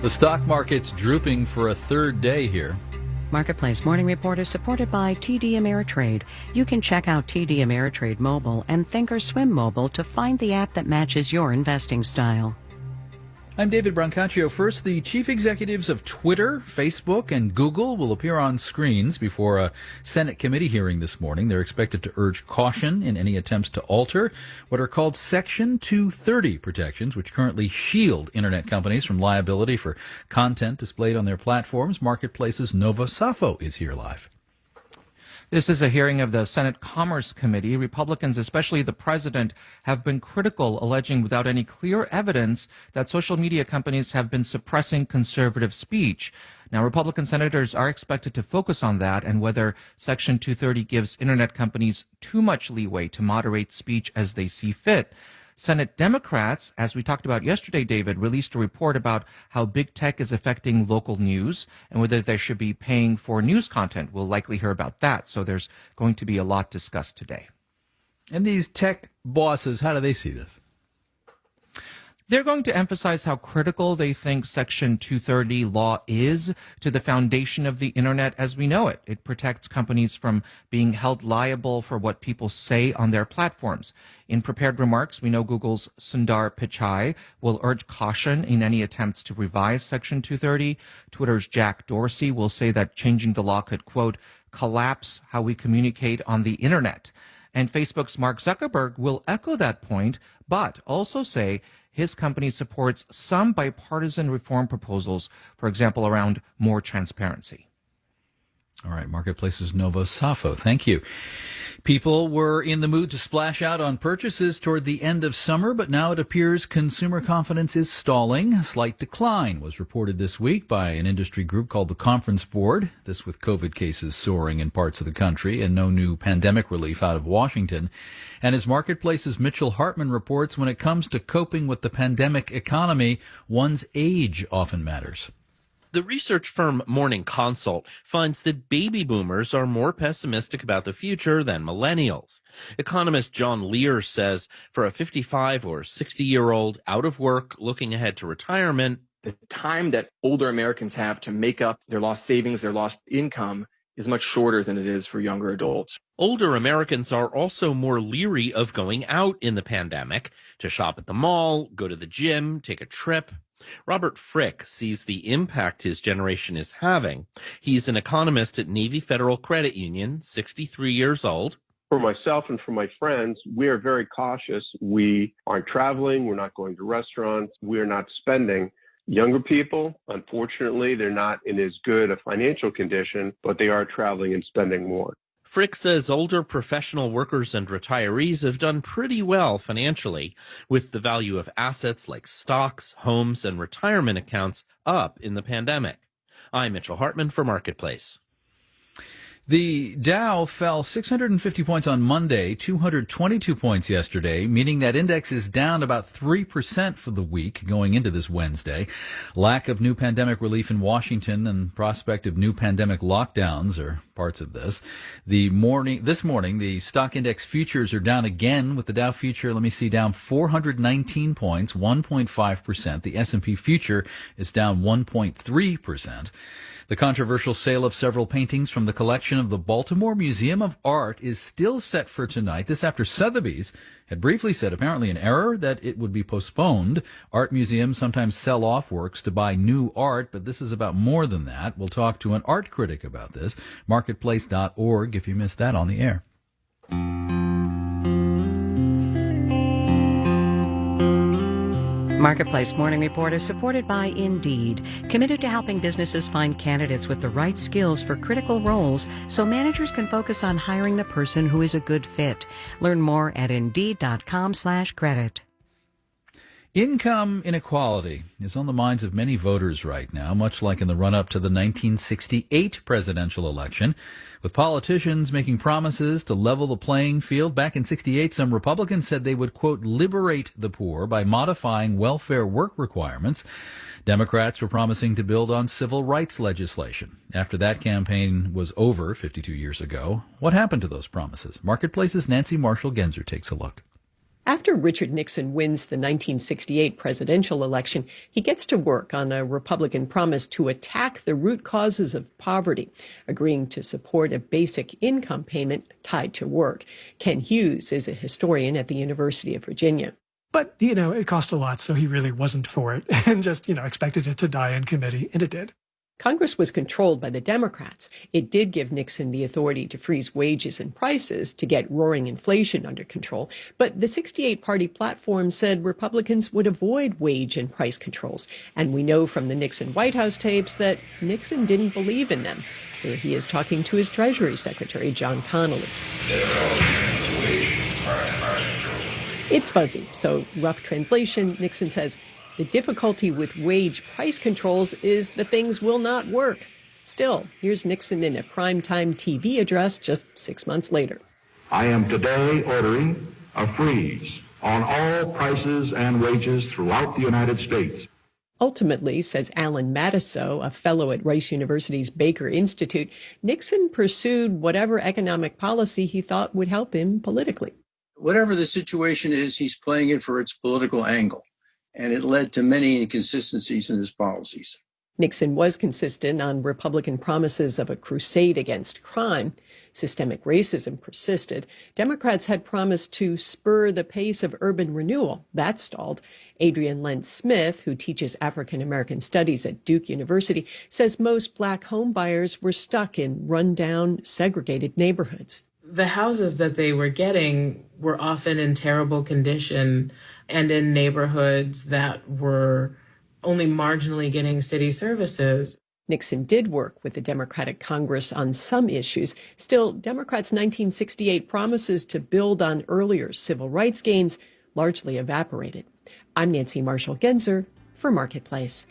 The stock market's drooping for a third day here. Marketplace Morning Report is supported by TD Ameritrade. You can check out TD Ameritrade Mobile and Thinkorswim Mobile to find the app that matches your investing style. I'm David Brancaccio. First, the chief executives of Twitter, Facebook, and Google will appear on screens before a Senate committee hearing this morning. They're expected to urge caution in any attempts to alter what are called Section 230 protections, which currently shield Internet companies from liability for content displayed on their platforms. Marketplace's Nova Safo is here live. This is a hearing of the Senate Commerce Committee. Republicans, especially the president, have been critical, alleging without any clear evidence that social media companies have been suppressing conservative speech. Now, Republican senators are expected to focus on that and whether Section 230 gives Internet companies too much leeway to moderate speech as they see fit. Senate Democrats, as we talked about yesterday, David, released a report about how big tech is affecting local news and whether they should be paying for news content. We'll likely hear about that. So there's going to be a lot discussed today. And these tech bosses, how do they see this? They're going to emphasize how critical they think Section 230 law is to the foundation of the Internet as we know it. It protects companies from being held liable for what people say on their platforms. In prepared remarks, we know Google's Sundar Pichai will urge caution in any attempts to revise Section 230. Twitter's Jack Dorsey will say that changing the law could, quote, collapse how we communicate on the Internet. And Facebook's Mark Zuckerberg will echo that point, but also say his company supports some bipartisan reform proposals, for example, around more transparency. All right, Marketplace's Nova Safo. Thank you. People were in the mood to splash out on purchases toward the end of summer, but now it appears consumer confidence is stalling. A slight decline was reported this week by an industry group called the Conference Board. This with COVID cases soaring in parts of the country and no new pandemic relief out of Washington. And as Marketplace's Mitchell Hartman reports, when it comes to coping with the pandemic economy, one's age often matters. The research firm Morning Consult finds that baby boomers are more pessimistic about the future than millennials. Economist John Lear says for a 55 or 60-year-old out of work looking ahead to retirement, the time that older Americans have to make up their lost savings, their lost income, is much shorter than it is for younger adults. Older Americans are also more leery of going out in the pandemic to shop at the mall, go to the gym, take a trip. Robert Frick sees the impact his generation is having. He's an economist at Navy Federal Credit Union, 63 years old. For myself and for my friends, we are very cautious. We aren't traveling. We're not going to restaurants. We're not spending. Younger people, unfortunately, they're not in as good a financial condition, but they are traveling and spending more. Frick says older professional workers and retirees have done pretty well financially, with the value of assets like stocks, homes, and retirement accounts up in the pandemic. I'm Mitchell Hartman for Marketplace. The Dow fell 650 points on Monday, 222 points yesterday, meaning that index is down about 3% for the week going into this Wednesday. Lack of new pandemic relief in Washington and prospect of new pandemic lockdowns are parts of this. This morning, the stock index futures are down again, with the Dow future, down 419 points, 1.5%. The S&P future is down 1.3%. The controversial sale of several paintings from the collection of the Baltimore Museum of Art is still set for tonight. This after Sotheby's had briefly said, apparently in error, that it would be postponed. Art museums sometimes sell off works to buy new art, but this is about more than that. We'll talk to an art critic about this. Marketplace.org if you missed that on the air. Marketplace Morning Report is supported by Indeed, committed to helping businesses find candidates with the right skills for critical roles so managers can focus on hiring the person who is a good fit. Learn more at Indeed.com/credit. Income inequality is on the minds of many voters right now, much like in the run-up to the 1968 presidential election, with politicians making promises to level the playing field. Back in 68, some Republicans said they would, quote, liberate the poor by modifying welfare work requirements. Democrats were promising to build on civil rights legislation. After that campaign was over 52 years ago, what happened to those promises? Marketplace's Nancy Marshall-Genzer takes a look. After Richard Nixon wins the 1968 presidential election, he gets to work on a Republican promise to attack the root causes of poverty, agreeing to support a basic income payment tied to work. Ken Hughes is a historian at the University of Virginia. But, it cost a lot, so he really wasn't for it and just, expected it to die in committee, and it did. Congress was controlled by the Democrats. It did give Nixon the authority to freeze wages and prices to get roaring inflation under control. But the 68 party platform said Republicans would avoid wage and price controls. And we know from the Nixon White House tapes that Nixon didn't believe in them. Here he is talking to his Treasury Secretary, John Connally. It's fuzzy, so rough translation, Nixon says, the difficulty with wage price controls is the things will not work. Still, here's Nixon in a primetime TV address just 6 months later. I am today ordering a freeze on all prices and wages throughout the United States. Ultimately, says Alan Matisow, a fellow at Rice University's Baker Institute, Nixon pursued whatever economic policy he thought would help him politically. Whatever the situation is, he's playing it for its political angle. And it led to many inconsistencies in his policies. Nixon was consistent on Republican promises of a crusade against crime. Systemic racism persisted. Democrats had promised to spur the pace of urban renewal. That stalled. Adrienne Lentz Smith, who teaches African American studies at Duke University, says most black home buyers were stuck in rundown, segregated neighborhoods. The houses that they were getting were often in terrible condition and in neighborhoods that were only marginally getting city services. Nixon did work with the Democratic Congress on some issues. Still, Democrats' 1968 promises to build on earlier civil rights gains largely evaporated. I'm Nancy Marshall-Genzer for Marketplace.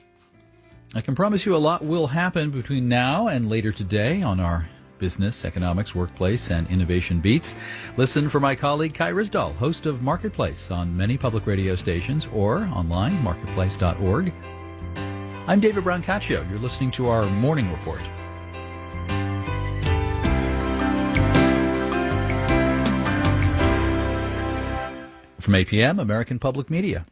I can promise you a lot will happen between now and later today on our business, economics, workplace, and innovation beats. Listen for my colleague Kai Risdahl, host of Marketplace on many public radio stations or online, marketplace.org. I'm David Brancaccio. You're listening to our Morning Report. From APM, American Public Media.